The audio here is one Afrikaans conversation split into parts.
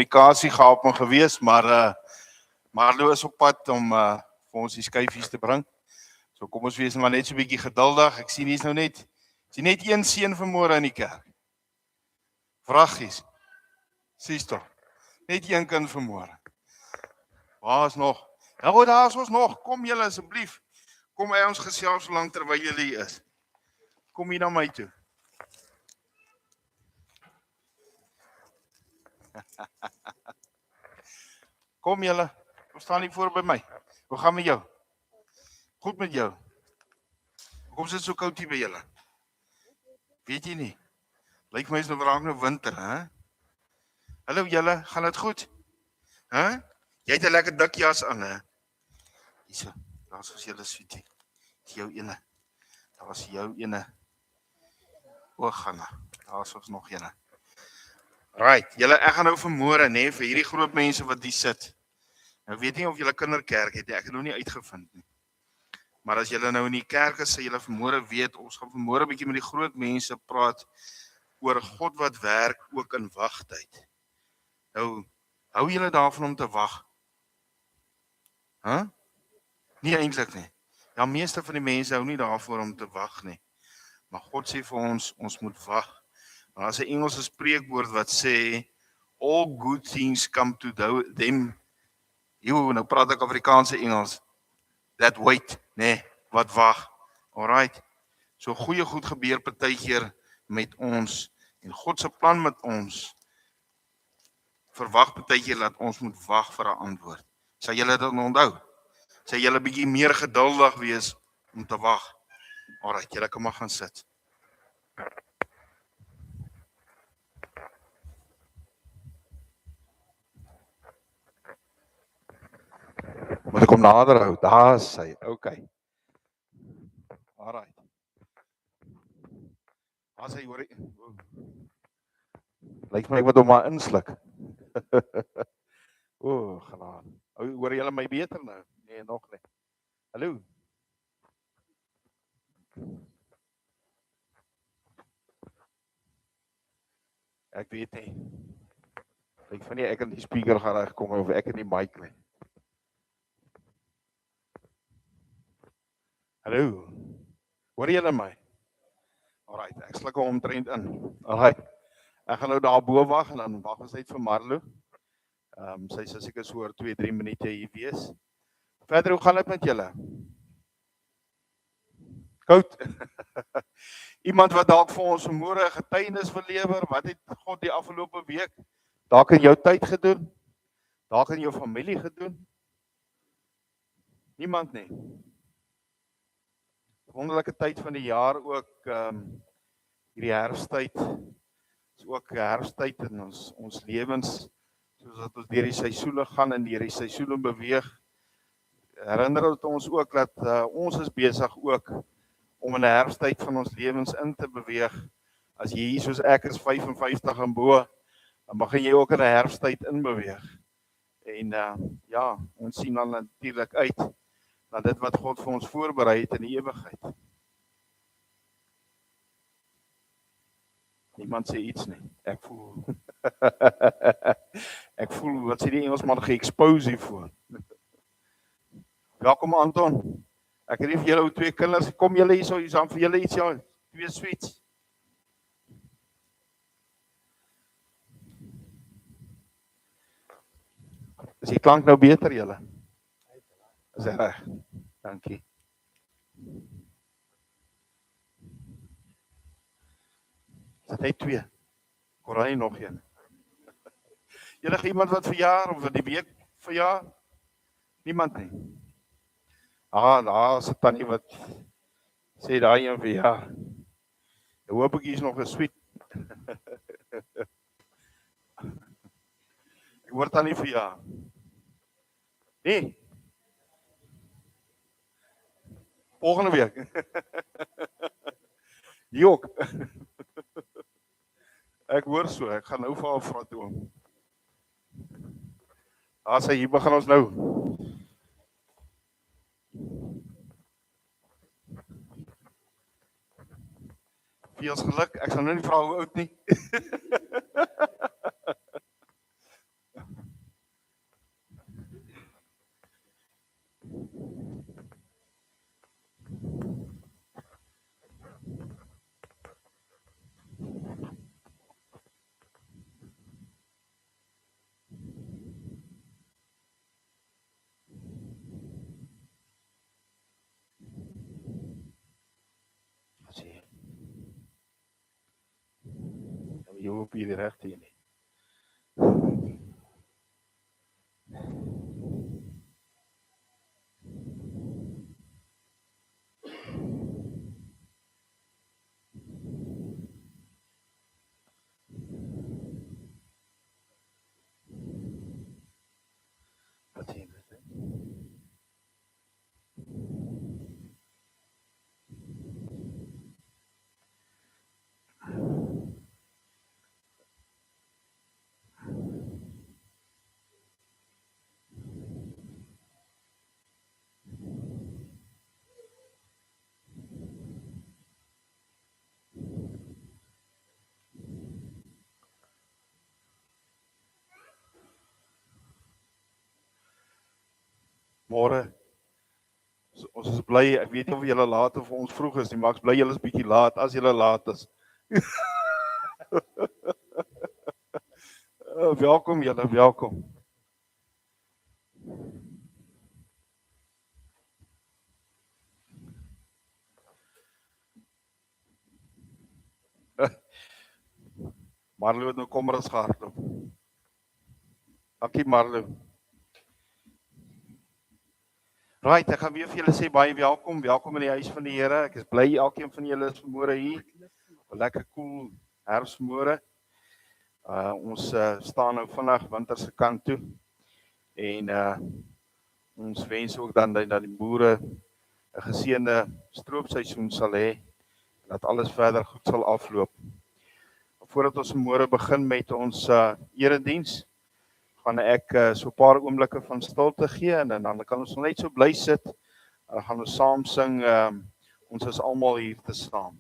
kommunikasiegaping gewees, maar Marlo is op pad om vir ons die skyfies te bring. So kom ons wees maar net so 'n bietjie geduldig. Ek sien hier's nou net een seun vanmôre in die kerk. Vraggies. Sies tog. Net een kind vanmôre. Waar is nog? Ja, daar is ons nog. Kom julle asseblief. Kom ons gesels so lank terwyl julle hier is. Kom hier na my toe. Kom julle. Ons staan hier voor by my. Hoe gaan met jou? Goed met jou? Hoekom is dit so koud hier by julle? Weet jy nie? Lyk my is nog raak nou winter, hè? Hallo julle, gaan dit goed? Hè? Jy het 'n lekker dik jas aan, hè? Hierso, daar's vir julle sweetie. Dis jou ene. Daar was jou ene. O, Ganna. Daar's ons nog ene. Right, julle, ek gaan nou vanmôre, nê, vir hierdie groot mense wat hier sit. Nou weet nie of julle kinderkerk het nie, ek het nog nie uitgevind nie. Maar as julle nou in die kerk is, sal julle vanmôre weet, ons gaan vanmôre 'n bietjie met die groot mense praat oor God wat werk ook in wagtyd. Nou, hou julle daarvan om te wag? Nie eintlik nie. Ja, meeste van die mense hou nie daarvoor om te wag nie. Maar God sê vir ons, ons moet wag. Maar as 'n Engelse spreekwoord wat sê, all good things come to them. Nou praat ek Afrikaanse Engels. That wait, nee, wat wag. Alright. So goeie goed gebeur partykeer met ons en God se plan met ons verwag partykeer dat ons moet wag vir 'n antwoord. Sal julle dit onthou? Sal julle bietjie meer geduldig wees om te wag? Alright, julle kan maar gaan sit. Moet ek hom nader hou? Daar is hy. Okay. Alright. As hy hoor, lyk my ek moet hom maar insluk. O, genade. Hoor julle my beter nou? Nee, nog nie. Hallo. Ek weet nie. Ek vind nie ek in die speaker gaan regkom of ek in die mic nie. Hallo. Hoor julle my? Alright, ek sluk hom omtrent in. Alright. Ek gaan nou daar bo wag en dan wag ons net vir Marlo. Sy sê seker so oor 2-3 minute hier wees. Verder, hoe gaan dit met julle? Koud. Iemand wat dalk vir ons vanmôre 'n getuienis wil lewer, wat het God die afgelope week dalk in jou tyd gedoen? Dalk in jou familie gedoen? Niemand nie. Wonderlike tyd van die jaar ook, hierdie herfsttyd. Is ook herfsttyd in ons lewens, soos dat ons deur die seisoene gaan en deur die seisoene beweeg. Herinner dit ons ook dat ons is besig ook om in die herfsttyd van ons lewens in te beweeg. As jy hier soos ek is 55 en bo, dan begin jy ook in die herfsttyd inbeweeg. En ja, ons sien dan natuurlik uit na dit wat God vir ons voorberei het in die ewigheid. Niemand sê iets nie. Ek voel ek voel, wat sê die Engelsman, ge-expose hiervoor. Welkom Anton. Ek het nie vir julle 2 kinders, kom julle hierso, hier's aan vir julle iets, ja, 2 sweets. Is die klank nou beter julle? Is dit reg? Dankie. Is dit net 2? Korai nog een. Enige iemand wat verjaar of wat die week verjaar? Niemand nie. Daar is 'n tannie wat sê daai een verjaar. Ek hoop ek is nog 'n sweet. Ek hoor tannie verjaar. Nee. Volgende week. Jok. Ek hoor so, ek gaan nou vir haar vra toe hom. Daar sê, hier begin ons nou. Veel geluk, ek sal nou nie vra hoe oud nie. op hierdie regte een nie. Wat sien dit? Môre, ons is bly, ek weet nie of julle laat of ons vroeg is nie, maar ek bly julle is bietjie laat as julle laat is. Welkom julle, welkom. Marlo het nou kommers gehardloop. Dankie Marlo. Right, ek gaan weer vir julle sê baie welkom, welkom in die huis van die Here. Ek is bly elkeen van julle is vanmôre hier. 'n Lekker cool herfsmôre. Ons staan nou vinnig winter se kant toe. En ons wens ook dan dat die boere 'n geseënde stroopseisoen sal hê en dat alles verder goed sal afloop. Voordat ons môre begin met ons erediens, gaan ek so 'n paar oomblikke van stilte gee en dan kan ons net so bly sit. Dan gaan ons saam sing ons is almal hier te saam.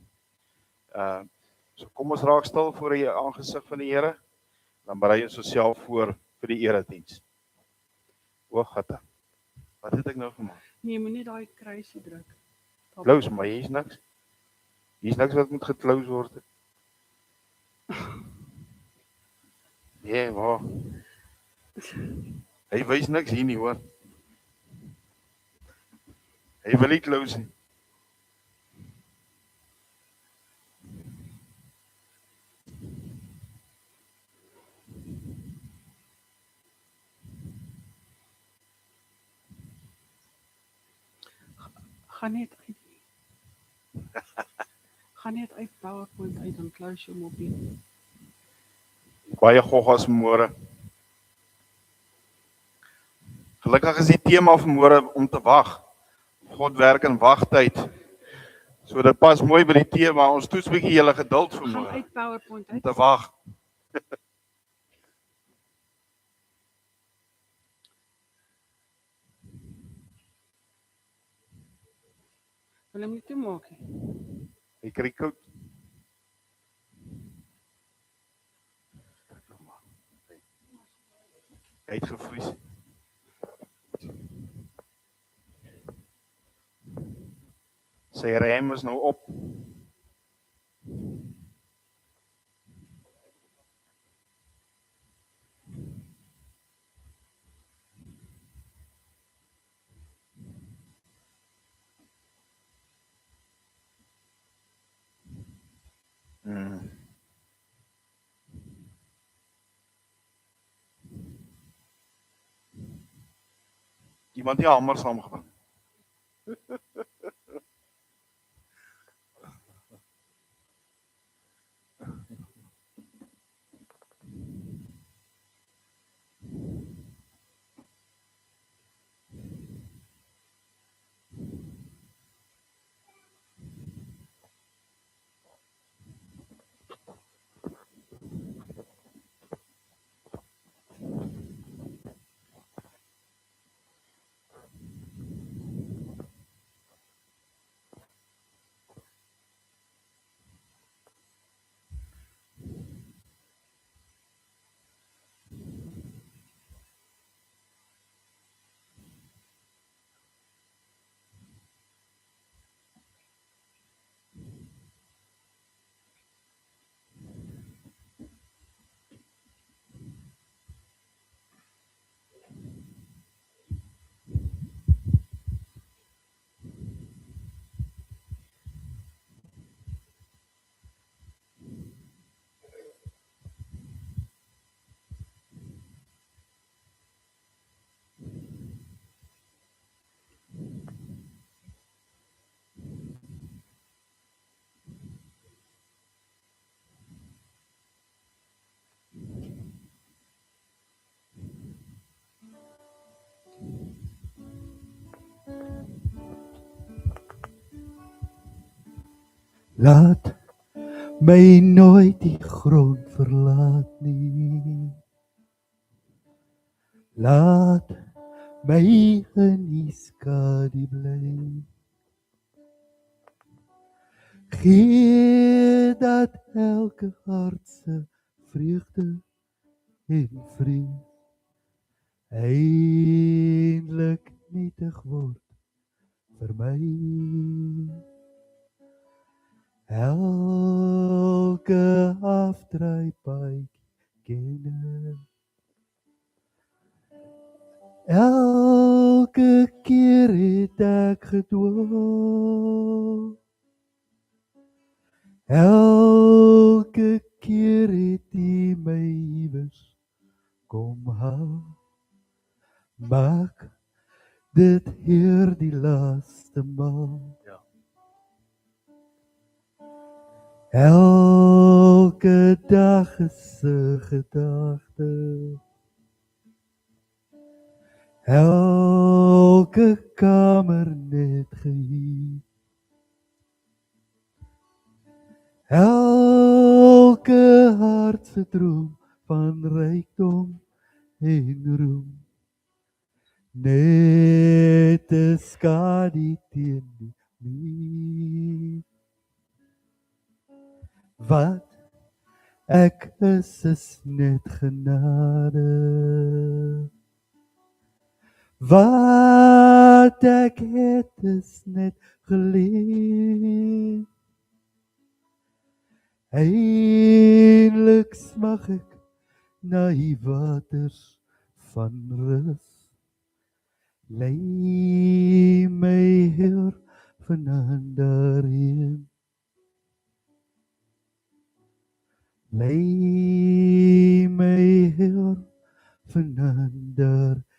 So kom ons raak stil voor die aangesig van die Here. Dan berei ons osself voor vir die erediens. O, gatte. Wat het ek nou gemaak? Nee, moenie daai kruisie druk. Close, maar hier's niks. Hier's niks wat moet geclose word. Nee, waar? Hy wys niks hier nie, hoor. Hy wil nie close nie. Gaan net uit. Gaan net uit PowerPoint uit dan close jou mobiel. Baie goggas môre. Gelukkig is die tema van môre om te wag. God werk in wagtyd. So dit pas mooi by die tema. Ons toets 'n bietjie julle geduld vir Gaan môre uit PowerPoint om uit. te wag. Wil hom nie toemaak nie. Hy kry koud. Hy het gevries. Sy rem is nou op. Iemand die hamer saamgebring. Laat my nooit die grond verlaat nie. Laat my in die skadu bly. Gee dat elke hart se vreugde en vrede eindelijk nietig word vir my. Elke afdraaipaadjie ken. Elke keer het ek gedwaal. Elke keer het jy my iewers kom haal. Maak dit hier die laaste maal. Ja. Elke dag is 'n gedagte. Elke kamer net gehuur. Elke hart se droom van rykdom en roem. Net 'n skadu teen die muur. Wat ek is net genade. Wat ek het is net geleer. Eindelijk smag ek na die waters van rus. Lei my Heer vanaand daarheen. Lei my Heer vanaand daarheen.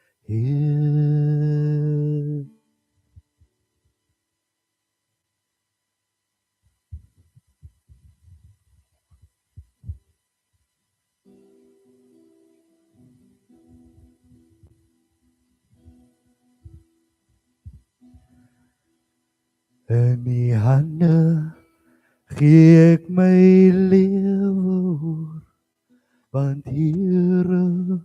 In die hande gee ek my lewe oor, want Here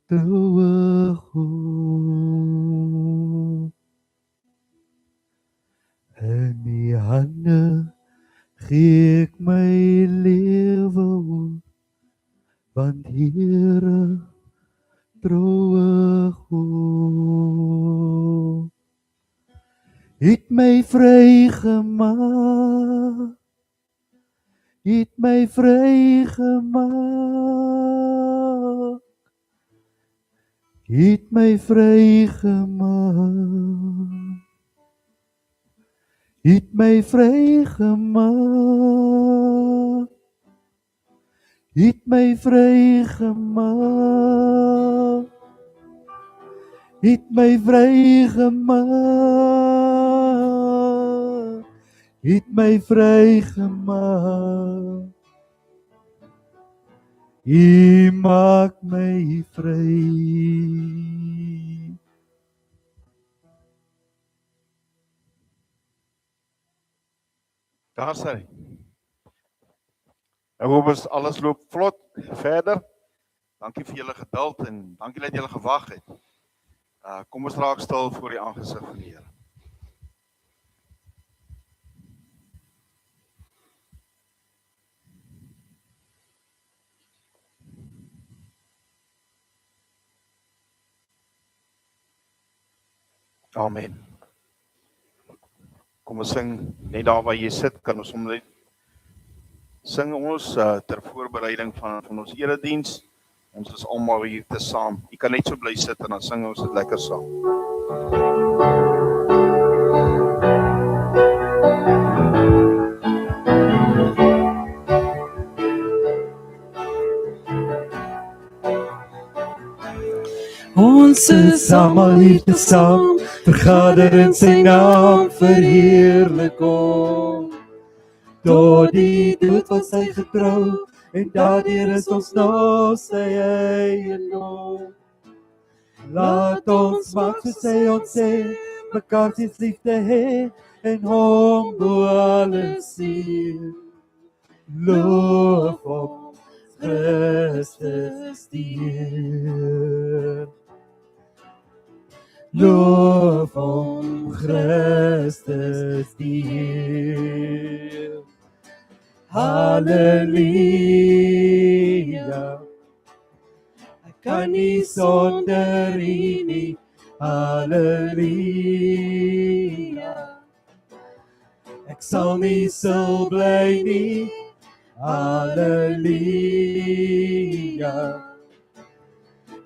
troue God. In die hande gee ek my lewe oor, want Here troue God. Het my vrygemaak, het my vrygemaak, het my vrygemaak, het my vrygemaak, het my vrygemaak, het my vrygemaak. Het my vrygemaak. U maak my vry. Daar sê. Ek hoop alles loop vlot verder. Dankie vir julle geduld en dankie dat julle gewag het. Kom ons raak stil voor die aangesig van die Here. Amen. Kom ons sing net daar waar jy sit, kan ons net sing ons ter voorbereiding van ons erediens. Ons is almal hier te saam. Jy kan net so bly sit en dan sing ons dit lekker saam. Ons is almal hier te saam, vergader in sy naam verheerlik hom. Tot die dood was hy getrou, en daardeur is ons nou sy eiendom. Laat ons maak soos hy ons sê, mekaar se liefde hê, en hom bo alles sien. Loof hom, Christus die Heer. Loof hom, Christus die Heer. Halleluja. Ek kan nie sonder U nie. Halleluja. Ek sal nie stil bly nie. Halleluja.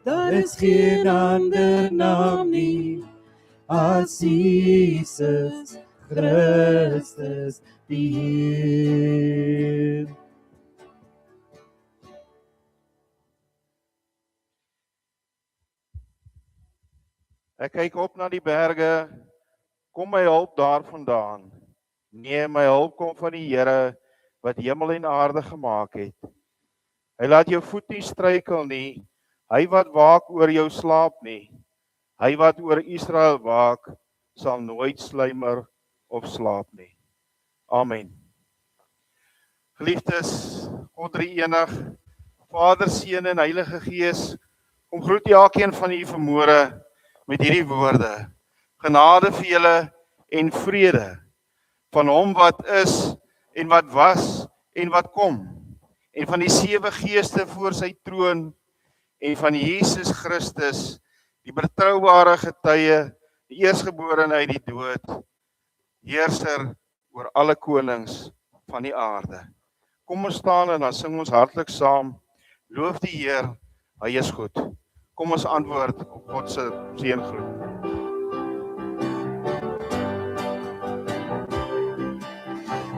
Daar is geen ander naam nie as Jesus Christus die Heer. Ek kyk op na die berge, kom my hulp daar vandaan. Nee, my hulp kom van die Here wat hemel en aarde gemaak het. Hy laat jou voet nie struikel nie. Hy wat waak oor jou slaap nie. Hy wat oor Israel waak, sal nooit sluimer of slaap nie. Amen. Geliefdes, God drie-enig, Vader, Seun en Heilige Gees, kom groet elkeen van u vanmôre met hierdie woorde. Genade vir julle en vrede van hom wat is en wat was en wat kom, en van die 7 geeste voor sy troon, en van Jesus Christus, die betroubare getuie, die eerstgeborene uit die dood, heerser oor alle konings van die aarde. Kom ons staan en dan sing ons hartlik saam, loof die Heer, hy is goed. Kom ons antwoord op God se seëngroet.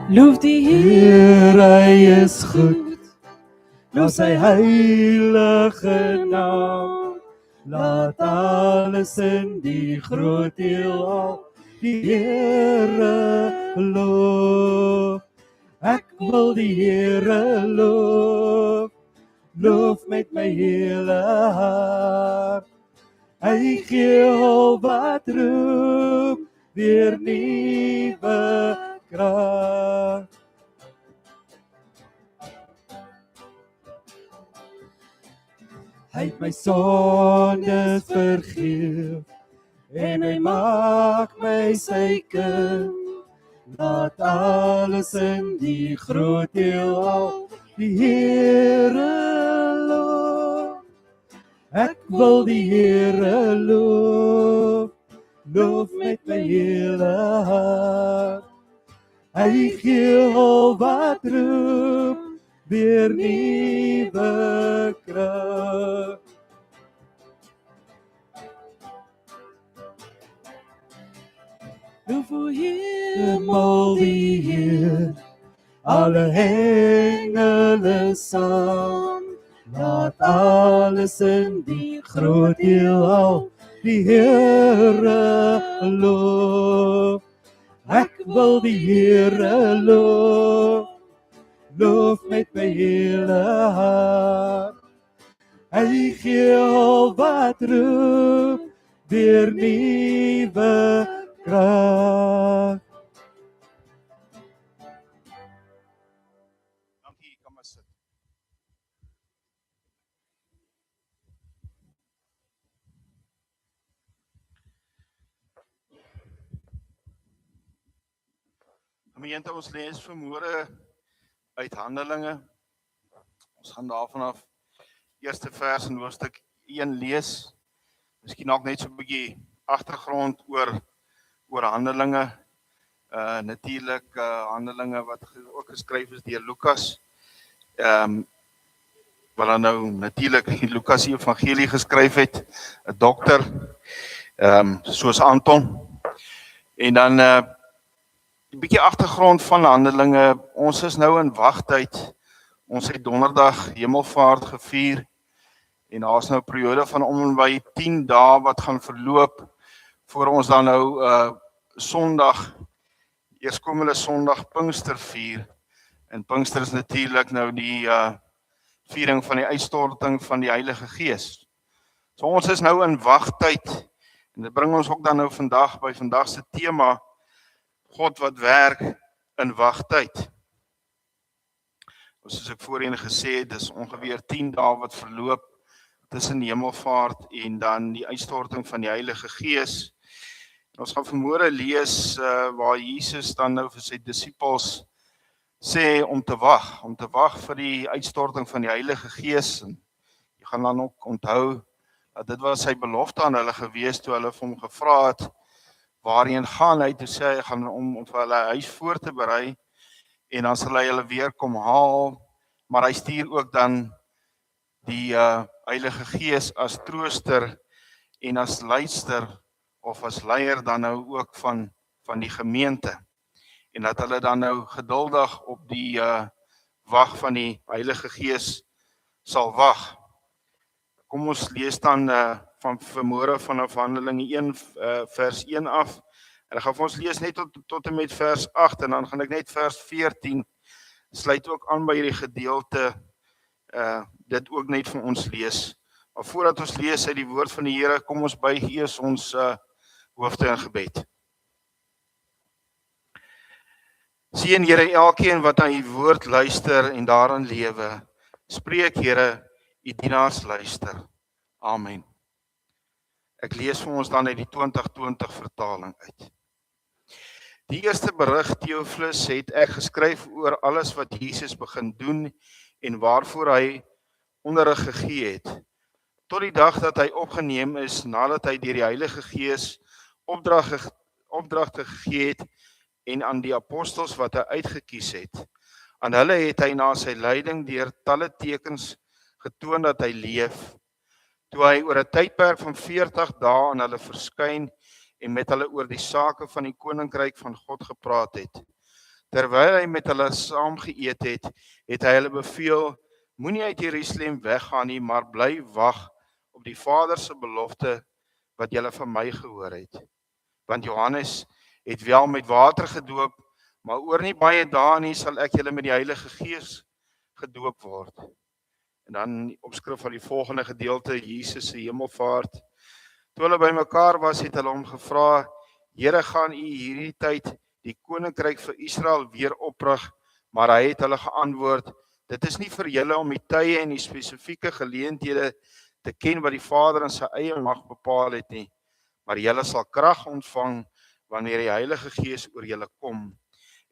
Loof die Heer, hy is goed. Loof sy heilige naam. Laat alles in die groot heelal die Here loof. Ek wil die Here loof. Loof met my hele hart. Hy gee al wat roep, weer nuwe krag. Hy het my sondes vergeef en hy maak my sy kind. Laat alles in die groot heelal die Here loof. Ek wil die Here loof. Loof met my hele hart. Hy gee al wat roep, weer nuwe krag. Loof o Hemel die Heer, alle engele saam. Laat alles in die groot heelal die Here loof. Ek wil die Here loof. Loof met my hele hart. Hy gee al wat roep, weer nuwe krag. Dankie, kom maar sit. Gemeente, ons lees vanmôre uit Handelinge. Ons gaan daarvan af eerste vers in hoofstuk 1 lees. Miskien ook net so 'n bietjie agtergrond oor Handelinge. Natuurlik Handelinge wat ook geskryf is deur Lukas. Wat dan nou natuurlik die Lukas evangelie geskryf het, 'n dokter, soos Anton. En dan 'n bietjie agtergrond van Handelinge. Ons is nou in wagtyd. Ons het donderdag Hemelvaart gevier. En daar's nou 'n periode van om en by 10 dae wat gaan verloop voor ons dan nou Sondag, eerskomende Sondag Pinkster vier. En Pinkster is natuurlik nou die viering van die uitstorting van die Heilige Gees. So ons is nou in wagtyd. En dit bring ons ook dan nou vandag by vandag se tema, God wat werk in wagtyd. Soos ek voorheen gesê het, dis ongeveer 10 dae wat verloop tussen die hemelvaart en dan die uitstorting van die Heilige Gees. En ons gaan vanmôre lees waar Jesus dan nou vir sy disippels sê om te wag vir die uitstorting van die Heilige Gees. En jy gaan dan ook onthou dat dit was sy belofte aan hulle gewees toe hulle vir hom gevra het waarheen gaan hy, toe sê hy gaan om vir hulle huis voor te berei en dan sal hy hulle weer kom haal, maar hy stuur ook dan die Heilige Gees as trooster en as leier of as leier dan nou ook van die gemeente. En dat hulle dan nou geduldig op die wag van die Heilige Gees sal wag. Kom ons lees dan van vanmôre vanaf Handelinge 1 vers 1 af. En ek gaan vir ons lees net tot en met vers 8 en dan gaan ek net vers 14 sluit ook aan by hierdie gedeelte dit ook net vir ons lees. Maar voordat ons lees uit die woord van die Here, kom ons buig eers ons hoofde in gebed. Seën Here elkeen wat aan u woord luister en daarin lewe. Spreek Here, u dienaars luister. Amen. Ek lees vir ons dan uit die 2020 vertaling uit. Die eerste berig, Theophilus, het ek geskryf oor alles wat Jesus begin doen en waarvoor hy onderrig gegee het, tot die dag dat hy opgeneem is nadat hy deur die Heilige Gees opdragte gegee het en aan die apostels wat hy uitgekies het. Aan hulle het hy na sy lyding deur talle tekens getoon dat hy leef, toe hy oor 'n tydperk van 40 dae aan hulle verskyn en met hulle oor die sake van die koninkryk van God gepraat het. Terwyl hy met hulle saam geëet het, het hy hulle beveel, moenie uit Jerusalem weggaan nie, maar bly wag op die Vader se belofte wat julle van my gehoor het. Want Johannes het wel met water gedoop, maar oor nie baie dae nie sal ek julle met die Heilige Gees gedoop word. En dan die opskrif van die volgende gedeelte, Jesus se hemelvaart. Toe hulle bymekaar was, het hulle hom gevra, Here, gaan u hierdie tyd die koninkryk vir Israel weer oprig? Maar hy het hulle geantwoord, dit is nie vir julle om die tye en die spesifieke geleenthede te ken wat die Vader in sy eie mag bepaal het nie, maar julle sal krag ontvang wanneer die Heilige Gees oor julle kom,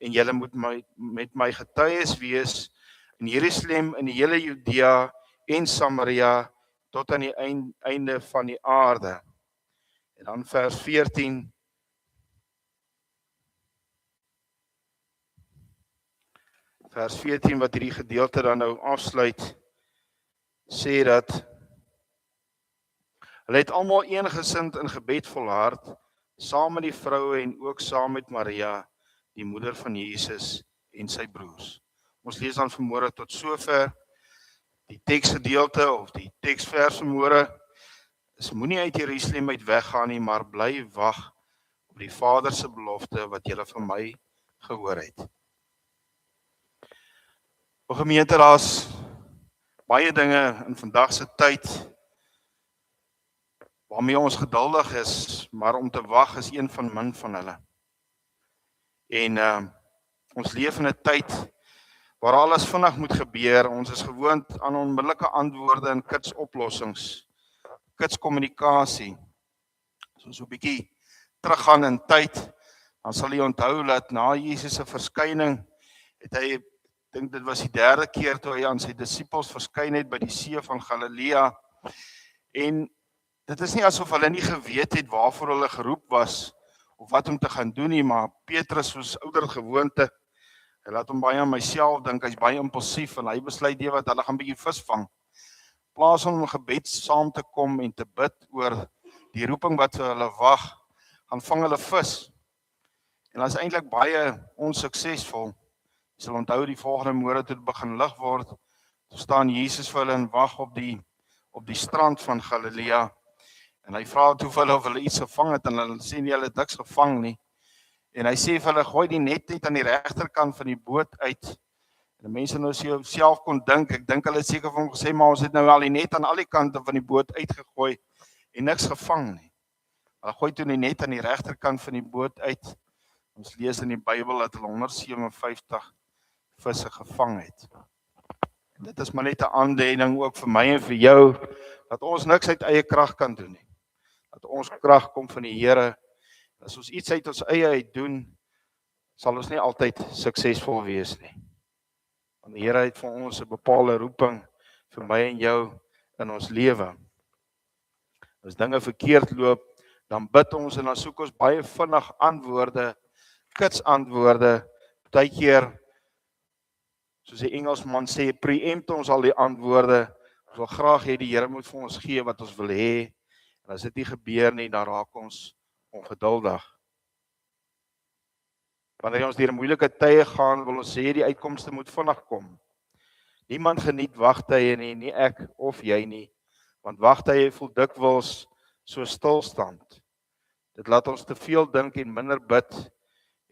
en julle moet met my getuies wees in Jerusalem, in die hele Judea en Samaria tot aan die einde van die aarde. En dan vers 14. Vers 14 wat hierdie gedeelte dan nou afsluit, sê dat hulle het almal eengesind in gebed volhard, saam met die vroue en ook saam met Maria, die moeder van Jesus en sy broers. Ons lees dan vanmôre tot sover die teksgedeelte of die teksvers vanmôre is moenie uit Jerusalem uit weggaan nie, maar bly wag op die Vader se belofte wat julle van my gehoor het. O gemeente, daar's baie dinge in vandag se tyd waarmee ons geduldig is, maar om te wag is een van min van hulle. En ons leef in 'n tyd waar alles vinnig moet gebeur. Ons is gewoond aan onmiddellike antwoorde en kitsoplossings, kitskommunikasie. As ons so 'n bietjie teruggaan in tyd, dan sal jy onthou dat na Jesus se verskyning het hy, ek dink dit was die 3de keer toe hy aan sy disippels verskyn het by die see van Galilea. En dit is nie asof hulle nie geweet het waarvoor hulle geroep was of wat om te gaan doen nie, maar Petrus soos ouer gewoonte, hy laat hom baie aan myself dink, hy's baie impulsief en hy besluit wat hulle gaan bietjie vis vang. In plaas van om gebed saam te kom en te bid oor die roeping wat vir hulle wag, gaan vang hulle vis. En dit is eintlik baie onsuksesvol. Jy sal onthou die volgende môre toe dit begin lig word, toe staan Jesus vir hulle en wag op die strand van Galilea. En hy vra toe vir hulle of hulle iets gevang het en hulle sê nie, hulle het niks gevang nie. En hy sê vir hulle, gooi die net aan die regterkant van die boot uit. En die mense nou self kon dink, ek dink hulle het seker vir hom gesê, maar ons het nou al die net aan al die kante van die boot uitgegooi en niks gevang nie. Hulle gooi toe die net aan die regterkant van die boot uit. Ons lees in die Bybel dat hulle 157 visse gevang het. Dit is maar net 'n aanduiding ook vir my en vir jou, dat ons niks uit eie krag kan doen nie. Dat ons krag kom van die Here. As ons iets uit ons eie uit doen, sal ons nie altyd suksesvol wees nie. Want die Here het vir ons 'n bepaalde roeping vir my en jou in ons lewe. As dinge verkeerd loop, dan bid ons en dan soek ons baie vinnig antwoorde, kitsantwoorde, partykeer, soos die Engelsman sê, preempt ons al die antwoorde. Ons wil graag hê die Here moet vir ons gee wat ons wil hê. En as dit nie gebeur nie, dan raak ons ongeduldig. Wanneer ons deur moeilike tye gaan, wil ons sê die uitkomste moet vinnig kom. Niemand geniet wagtye nie ek of jy nie, want wagtye voel dikwels so stilstand. Dit laat ons te veel dink en minder bid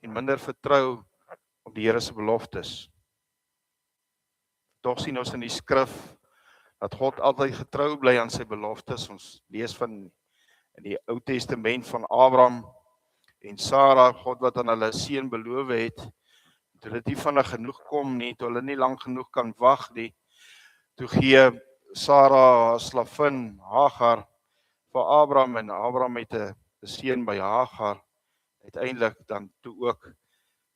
en minder vertrou op die Here se beloftes. Tog sien ons in die skrif dat God altyd getrou bly aan sy beloftes. Ons lees van in die Ou Testament van Abraham en Sara, God wat aan hulle seun beloof het, toe dit nie vinnig genoeg kom nie, toe hulle nie lank genoeg kan wag nie, toe gee Sara haar slavin Hagar vir Abraham en Abraham het 'n seun by Hagar. Uiteindelik dan toe ook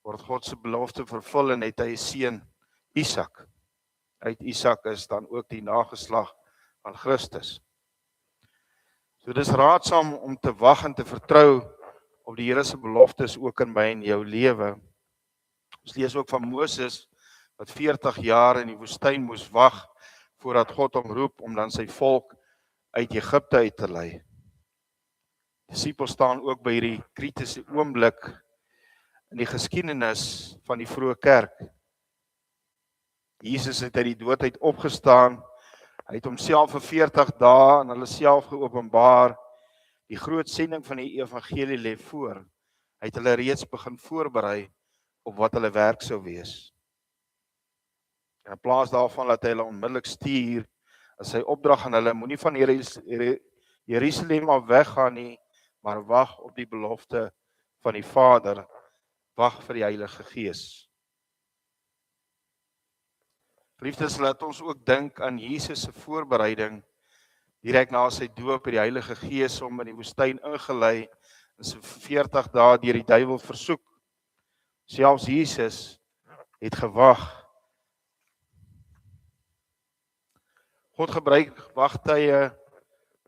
word God se belofte vervul en het hy 'n seun Isak. Uit Isak is dan ook die nageslag van Christus. So dis raadsaam om te wag en te vertrou op die Here se beloftes ook in my en jou lewe. Ons lees ook van Moses wat 40 jaar in die woestyn moes wag voordat God hom roep om dan sy volk uit Egipte uit te lei. Die disippels staan ook by hierdie kritiese oomblik in die geskiedenis van die vroeë kerk. Jesus het uit die dood uit opgestaan. Hy het homself vir 40 dae aan hulle self geopenbaar. Die groot sending van die evangelie lê voor. Hy het hulle reeds begin voorberei op wat hulle werk sou wees. En in plaas daarvan laat hy hulle onmiddellik stuur, as sy opdrag aan hulle, moenie van Jerusalem af weggaan nie, maar wag op die belofte van die Vader, wag vir die Heilige Gees. Liefdes, laat ons ook dink aan Jesus se voorbereiding direk na sy doop deur die Heilige Gees hom in die woestyn ingelei en sy 40 dae deur die duiwel versoek. Selfs Jesus het gewag. God gebruik wagtye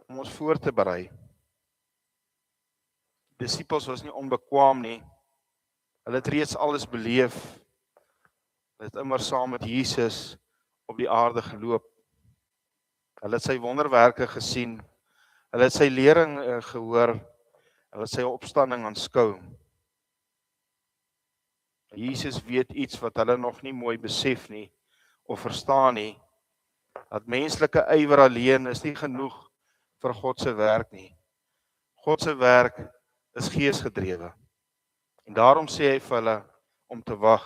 om ons voor te berei. Die disippels was nie onbekwaam nie. Hulle het reeds alles beleef. Hulle het immer saam met Jesus op die aarde geloop. Hulle het sy wonderwerke gesien. Hulle het sy lering gehoor. Hulle het sy opstanding aanskou. Jesus weet iets wat hulle nog nie mooi besef nie of verstaan nie. Dat menslike ywer alleen is nie genoeg vir God se werk nie. God se werk is geesgedrewe. En daarom sê hy vir hulle om te wag.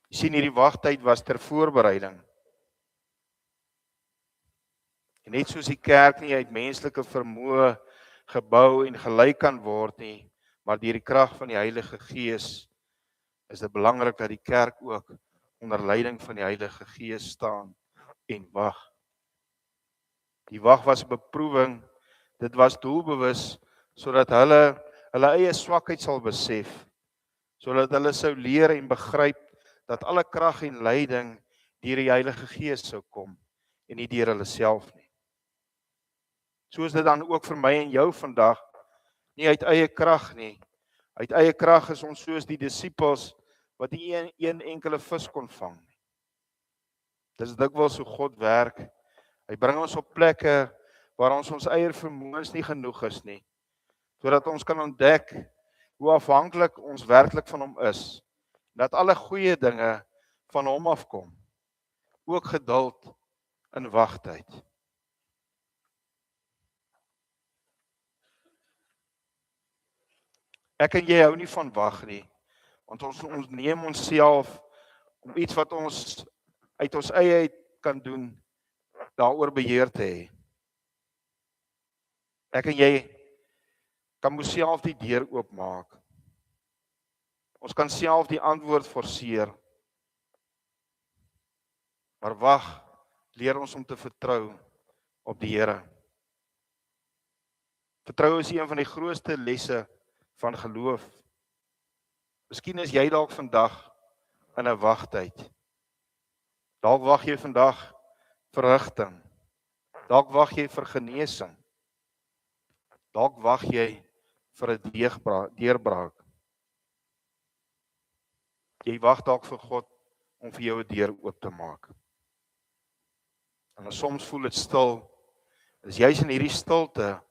Jy sien, hierdie wagtyd was ter voorbereiding. En net soos die kerk nie uit menslike vermoë gebou en gelei kan word nie, maar deur die krag van die Heilige Gees, is dit belangrik dat die kerk ook onder leiding van die Heilige Gees staan en wag. Die wag was 'n beproewing, dit was doelbewus, sodat hulle eie swakheid sal besef, sodat hulle sou leer en begryp dat alle krag en leiding deur die Heilige Gees sou kom en nie deur hulle self nie. So is dit dan ook vir my en jou vandag, nie uit eie krag nie. Uit eie krag is ons soos die disippels wat nie een enkele vis kon vang nie. Dis dikwels hoe God werk. Hy bring ons op plekke waar ons eie vermoëns nie genoeg is nie, sodat ons kan ontdek hoe afhanklik ons werklik van hom is, dat alle goeie dinge van hom afkom, ook geduld in wagtyd. Ek en jy hou nie van wag nie, want ons neem onsself om iets wat ons uit ons eie kan doen, daaroor beheer te hê. Ek en jy kan mos self die deur oopmaak. Ons kan self die antwoord forceer. Maar wag, leer ons om te vertrou op die Here. Vertrou is een van die grootste lesse van geloof. Miskien is jy dalk vandag in 'n wagtyd. Dalk wag jy vandag vir rigting. Dalk wag jy vir genesing. Dalk wag jy vir 'n deurbraak. Jy wag dalk vir God om vir jou 'n deur oop te maak. En soms voel dit stil. Dis juis in hierdie stilte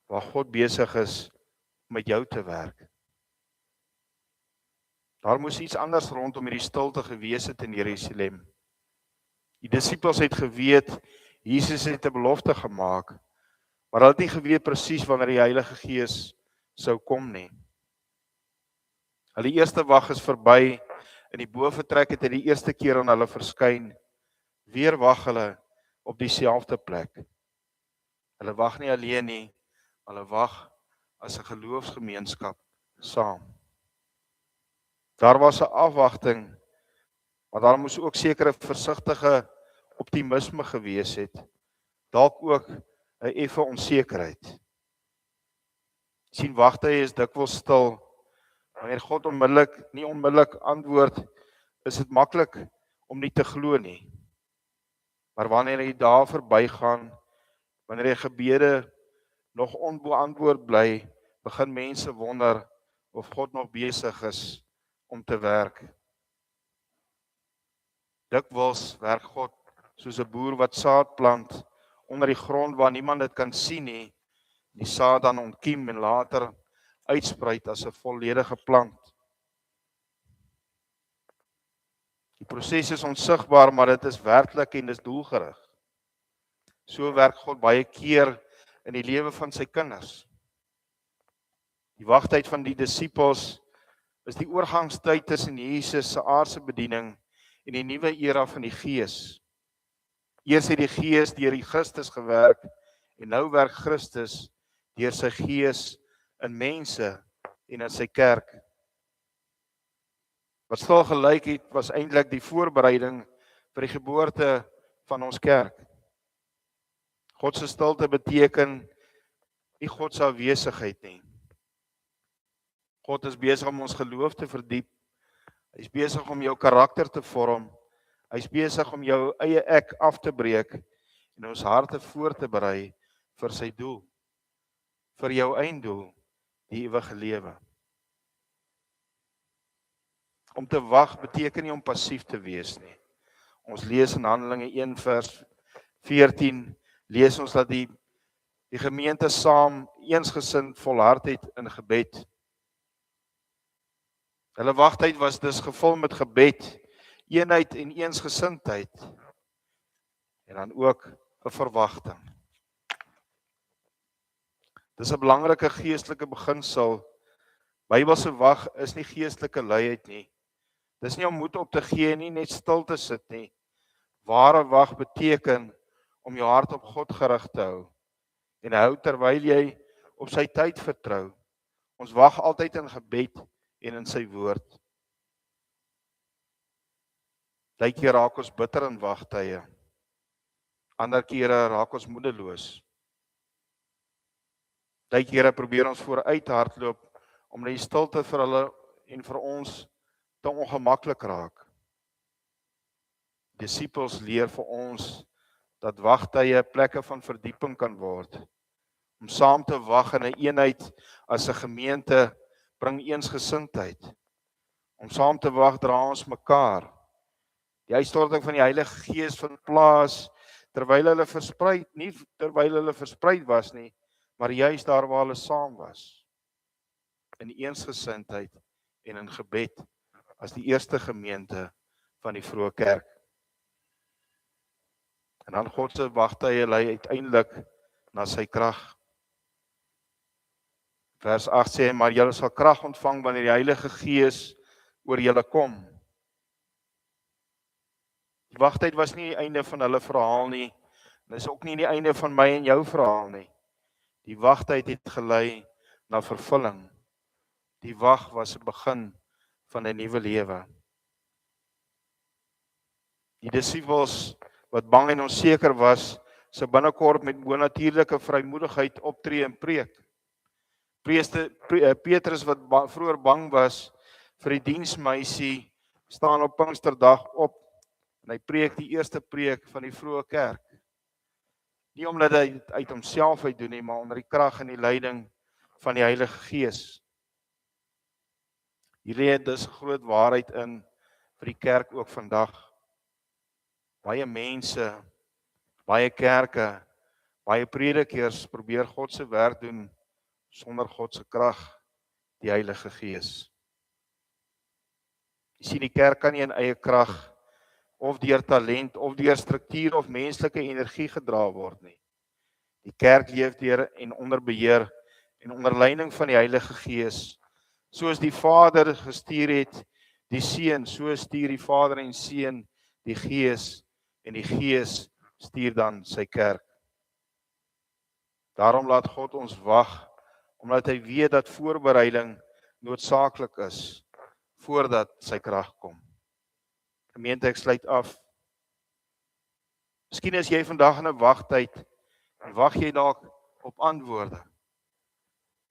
waar God besig is om met jou te werk. Daar moes iets anders rondom hierdie stilte gewees het in Jerusalem. Die disippels het geweet, Jesus het 'n belofte gemaak, maar hulle het nie geweet presies wanneer die Heilige Gees sou kom nie. Hulle eerste wag is verby, in die bovertrek het hy die eerste keer aan hulle verskyn. Weer wag hulle op dieselfde plek. Hulle wag nie alleen nie, hulle wag as 'n geloofsgemeenskap saam. Daar was 'n afwagting, maar daar moes ook sekere versigtige optimisme gewees het, dalk ook 'n effe onsekerheid. Sien, wagtye is dikwels stil. Wanneer God nie onmiddellik antwoord, is dit maklik om nie te glo nie. Maar wanneer jy daar verbygaan, wanneer jy gebede nog onbeantwoord bly, begin mense wonder of God nog besig is om te werk. Dikwels werk God soos 'n boer wat saad plant onder die grond waar niemand dit kan sien nie, die saad dan ontkiem en later uitspruit as 'n volledige plant. Die proses is onsigbaar, maar dit is werklik en dis doelgerig. So werk God baie keer in die lewe van sy kinders. Die wagtyd van die disippels is die oorgangstyd tussen Jesus se aardse bediening en die nuwe era van die Gees. Eers het die Gees deur die Christus gewerk en nou werk Christus deur sy Gees in mense en in sy kerk. Wat stil gelyk het, was eintlik die voorbereiding vir die geboorte van ons kerk. God se stilte beteken nie God se afwesigheid nie. God is besig om ons geloof te verdiep. Hy is besig om jou karakter te vorm. Hy is besig om jou eie ek af te breek en ons harte voor te berei vir sy doel. Vir jou einddoel, die ewige lewe. Om te wag beteken nie om passief te wees nie. Ons lees in Handelinge 1 vers 14, lees ons dat die gemeente saam eensgesind volhard het in gebed. Hulle wagtyd was dus gevul met gebed, eenheid en eensgesindheid en dan ook 'n verwagting. Dis 'n belangrike geestelike beginsel. Bybelse wag is nie geestelike luiheid nie. Dis nie om moed op te gee nie, net stil te sit nie. Ware wag beteken om jou hart op God gerig te hou en hou terwyl jy op sy tyd vertrou. Ons wag altyd in gebed en in sy woord. Partykeer raak ons bitter in wagtye. Ander kere raak ons moedeloos. Partykeer probeer ons vooruit hardloop omdat die stilte vir hulle en vir ons te ongemaklik raak. Disippels leer vir ons dat wagtye plekke van verdieping kan word. Om saam te wag in 'n eenheid as 'n gemeente bring eensgesindheid. Om saam te wag dra ons mekaar. Die uitstorting van die Heilige Gees vind plaas terwyl hulle versprei was nie, maar juis daar waar hulle saam was. In eensgesindheid en in gebed as die eerste gemeente van die vroeë kerk. En dan God se wagtye lei uiteindelik na sy krag. Vers 8 sê, maar julle sal krag ontvang wanneer die Heilige Gees oor julle kom. Die wagtyd was nie die einde van hulle verhaal nie. Dit is ook nie die einde van my en jou verhaal nie. Die wagtyd het gelei na vervulling. Die wag was 'n begin van 'n nuwe lewe. Die disippels wat bang en onseker was, sou binnekort met bonatuurlike vrymoedigheid optree en preek. Petrus wat vroeër bang was vir die diensmeisie, staan op Pinksterdag op en hy preek die eerste preek van die vroeë kerk. Nie omdat hy dit uit homself uit doen nie, maar onder die krag en die leiding van die Heilige Gees. Hier lê dus 'n groot waarheid in vir die kerk ook vandag. Baie mense, baie kerke, baie predikers probeer God se werk doen sonder God se krag, die Heilige Gees. Jy sien, die kerk kan nie in eie krag of deur talent of deur struktuur of menslike energie gedra word nie. Die kerk leef deur en onder beheer en onder leiding van die Heilige Gees. Soos die Vader gestuur het die Seun, so stuur die Vader en Seun die Gees en die Gees stuur dan sy kerk. Daarom laat God ons wag, omdat hy weet dat voorbereiding noodsaaklik is voordat sy krag kom. Gemeente, ek sluit af. Miskien is jy vandag in 'n wagtyd en wag jy dalk op antwoorde.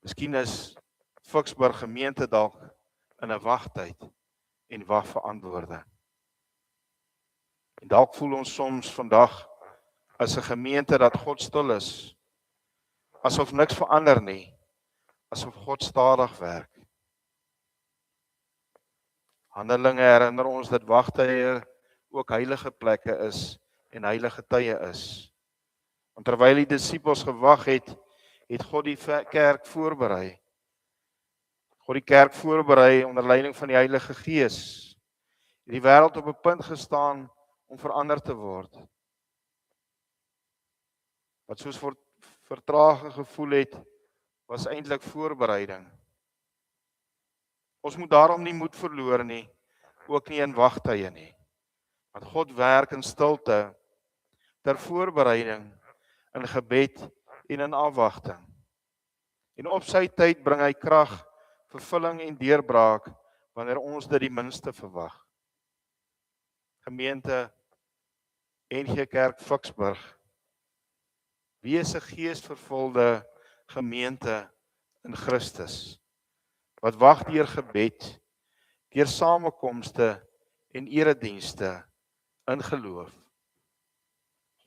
Miskien is Ficksburg gemeente dalk in 'n wagtyd en wag vir antwoorde. En dalk voel ons soms vandag as 'n gemeente dat God stil is, asof niks verander nie, asof God stadig werk. Handelinge herinner ons dat wagtye ook heilige plekke is en heilige tye is. Want terwyl die disippels gewag het, het God die kerk voorberei. God die kerk voorberei onder leiding van die Heilige Gees. Die wêreld op 'n punt gestaan om verander te word. Wat soos vertraging gevoel het, was eintlik voorbereiding. Ons moet daarom nie moed verloor nie, ook nie in wagtye nie. Want God werk in stilte ter voorbereiding, in gebed en in afwagting. En op sy tyd bring hy krag, vervulling en deurbraak wanneer ons dit die minste verwag. Gemeente NG Kerk Ficksburg, wees 'n geesvervulde gemeente in Christus, wat wag deur gebed, deur samekomste en eredienste in geloof.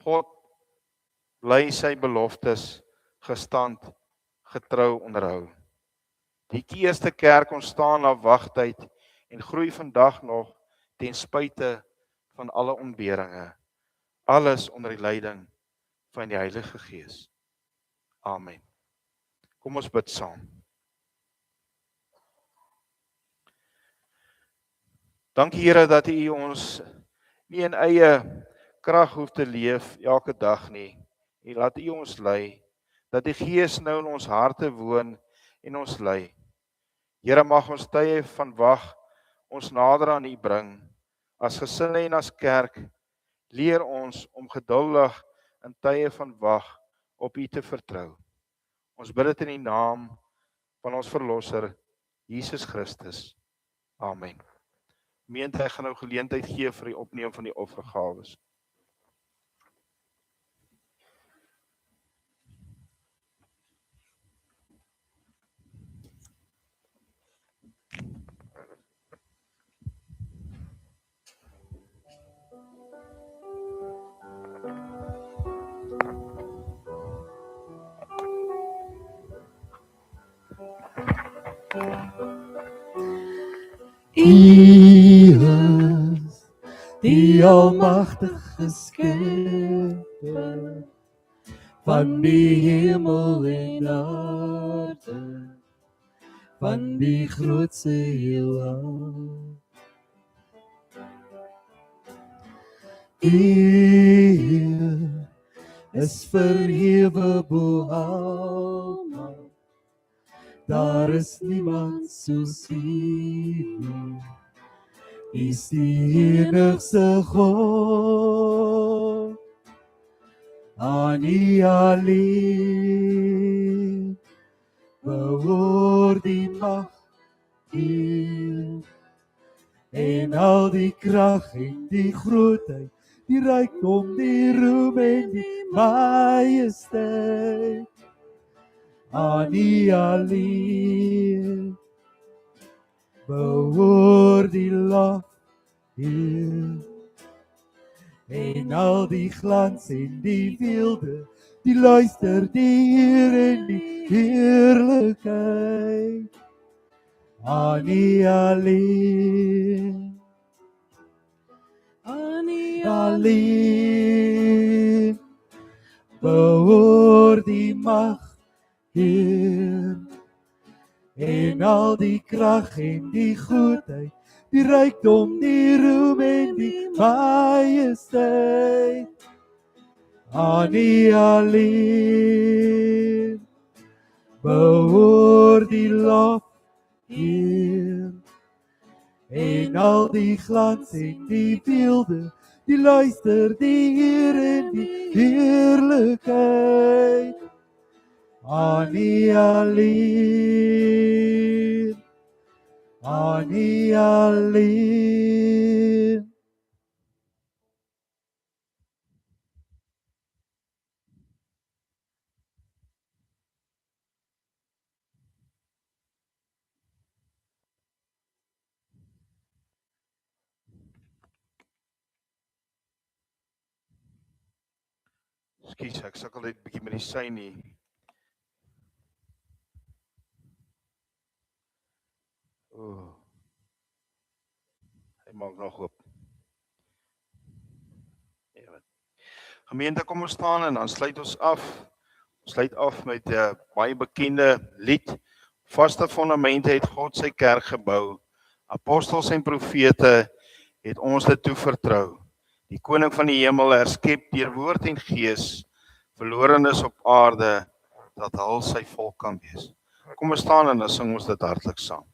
God bly sy beloftes gestand, getrou onderhou. Die eerste kerk ontstaan na wagtyd en groei vandag nog ten spyte van alle ontberinge. Alles onder die leiding van die Heilige Gees. Amen. Kom ons bid saam. Dankie Here dat U ons nie in eie krag hoef te leef elke dag nie. En laat U ons lei, dat die Gees nou in ons harte woon en ons lei. Here, mag ons tye van wag ons nader aan U bring. As gesin en as kerk, leer ons om geduldig in tye van wag op U te vertrou. Ons bid dit in die naam van ons Verlosser, Jesus Christus. Amen. Gemeente, ek gaan nou geleentheid gee vir die opneem van die offergawes. U is die almagtige Skepper van die hemel en aarde, van die grootste heelal. U is verhewe bo almal. Daar is niemand soos U nie. U is die enigste God. Aan U alleen behoort die mag Heer. En al die krag en die grootheid, die rykdom, die roem en die majesteit, aan U alleen behoort die lof, Heer. En al die glans en die weelde, die luister, die Heer en die heerlikheid, aan U alleen, Aan U alleen behoort die mag, Heer. En al die krag en die goedheid, die rykdom, die roem en die majesteit, aan U alleen behoort die lof, Heer. En al die glans en die beelde, die luister, die Heer en die heerlikheid, aan U alleen, aan U alleen. Skus, ek sukkel net 'n bietjie met die sein nie. Hy maak nog oop. Ja. Gemeente, kom ons staan en dan sluit ons af. Ons sluit af met 'n baie bekende lied. Vaste fondamente het God sy kerk gebou. Apostels en profete het ons dit toevertrou. Die koning van die hemel herskep deur woord en gees, verlorenes op aarde, dat al sy volk kan wees. Kom ons staan en dan sing ons dit hartlik saam.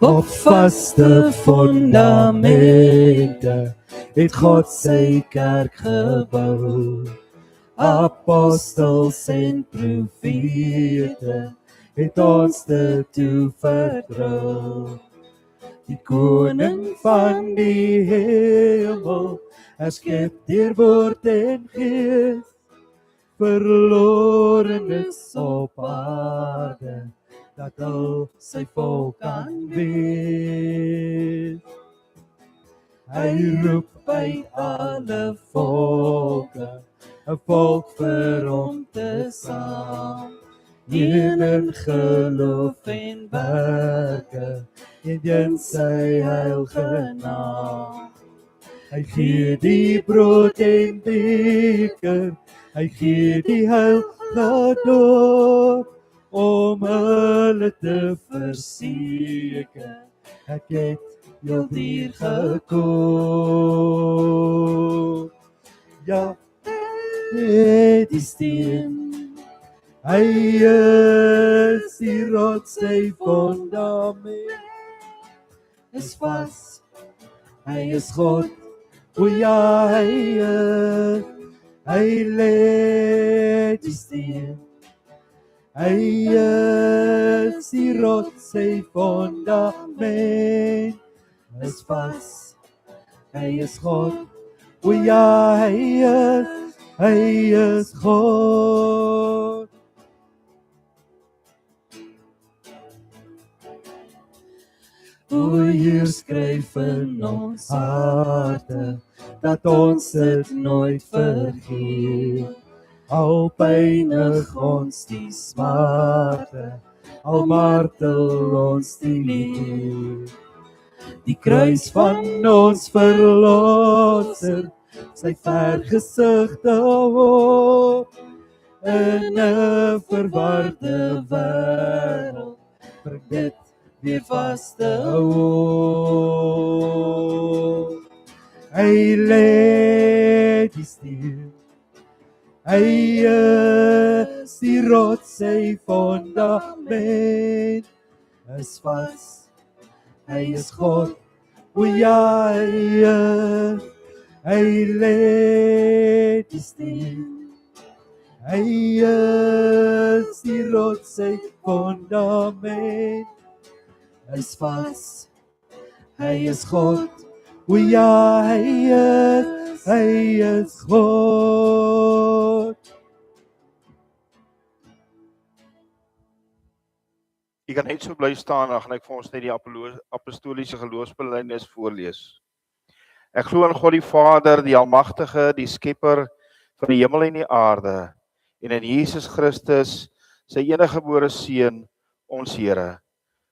Op vaste fondamente het God sy kerk gebou. Apostels en profete het ons dit toevertrou. Die koning van die hemel herskep deur woord en gees, verlorenes op aarde, dat al sy volk kan wees. Hy roep by alle volke, 'n volk vir hom te saam, een in geloof en werke, en in sy heilige naam. Hy gee die brood en beker, hy gee die heilige doop, om hulle te verseker, ek het jou dier gekoop. Ja, het die steen, hy is die rots, sy fondament is vas, hy is God, o ja, hy lê die steen. Hy is die rots, sy fondament is vas, hy is God, o ja, hy is God. O Heer, skryf in ons harte, dat ons dit nooit vergeet. Al pynig ons die smarte, al martel ons die leed. Die kruis van ons verlosser, sy vergesigte hoop, in 'n verwarde wêreld, bring dit weer vaste hoop. Hy lê die steen, hy is die rots, sy fondament is vas. Hy is God, o ja, hy lê die steen. Hy is die rots, sy fondament is vas. Hy is God, o ja, hy is God. Jy kan net so bly staan, dan gaan ek vir ons net die apostoliese geloofsbelijdenis voorlees. Ek glo in God die Vader, die Almagtige, die Skepper van die hemel en die aarde, en in Jesus Christus, sy eniggebore Seun, ons Here,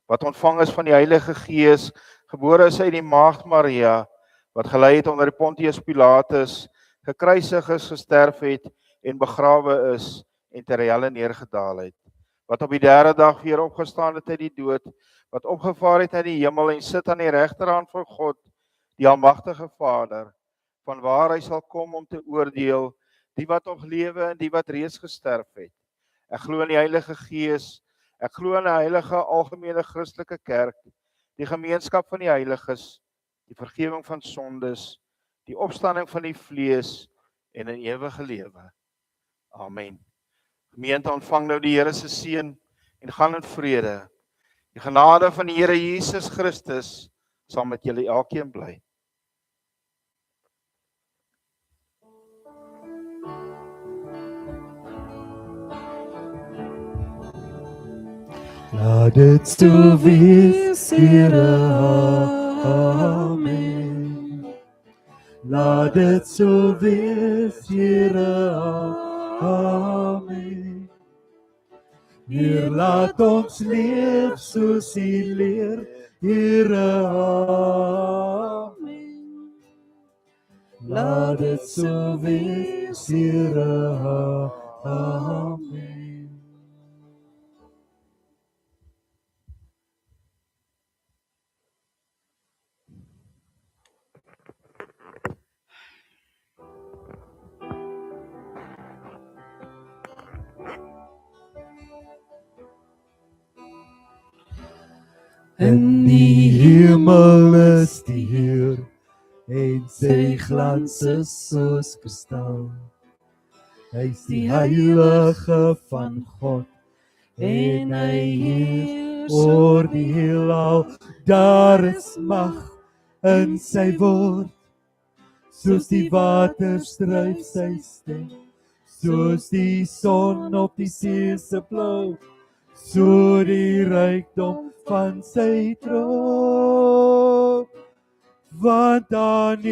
wat ontvang is van die Heilige Gees, gebore is uit die Maagd Maria, wat gelei het onder Pontius Pilatus, gekruisig is, gesterf het en begrawe is en ter helle neergedaal het, wat op die derde dag weer opgestaan het uit die dood, wat opgevaar het uit die hemel en sit aan die regterhand van God, die Almagtige Vader, vanwaar hy sal kom om te oordeel die wat nog lewe en die wat reeds gesterf het. Ek glo in die Heilige Gees, ek glo in 'n heilige algemene Christelike kerk, die gemeenskap van die heiliges, die vergifnis van sondes, die opstanding van die vlees en 'n ewige lewe. Amen. Gemeente, ontvang nou die Here se seën en gaan in vrede. Die genade van die Here Jesus Christus sal met julle elkeen bly. Laat dit so wees, Here, amen. Laat dit so wees, Here, amen. Heer, laat ons leef soos U leer, Here, amen. Laat dit so wees, Here, amen. In die hemel is die Heer, en sy glans is soos kristal. Hy is die heilige van God, en hy heers oor die heelal. Daar is mag in sy woord, soos die waters dryf sy stem, soos die son op die see se blou, so die rykdom van sy troon. Want aan U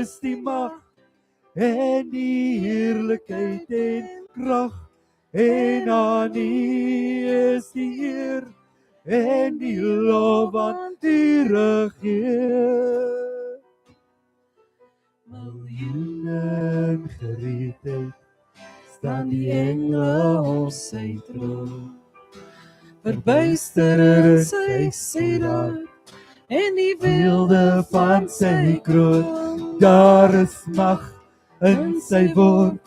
is die mag en die heerlikheid en krag, en aan U is die eer en die lof, want U regeer. Miljoene in gereedheid staan die engele op sy troon. Verbuister is sy sierraad en die weelde van sy kroon. Daar is mag in sy woord,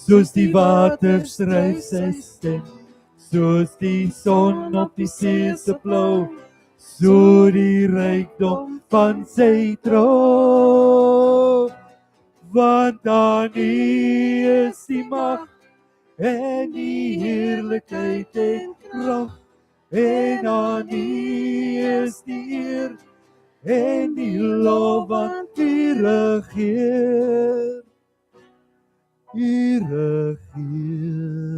soos die waters dryf sy stem, soos die son op die see se blou, so die rykdom van sy troon. Want aan U is die mag en die heerlikheid en krag, en aan U is die eer en die lof, want U regeer. U regeer.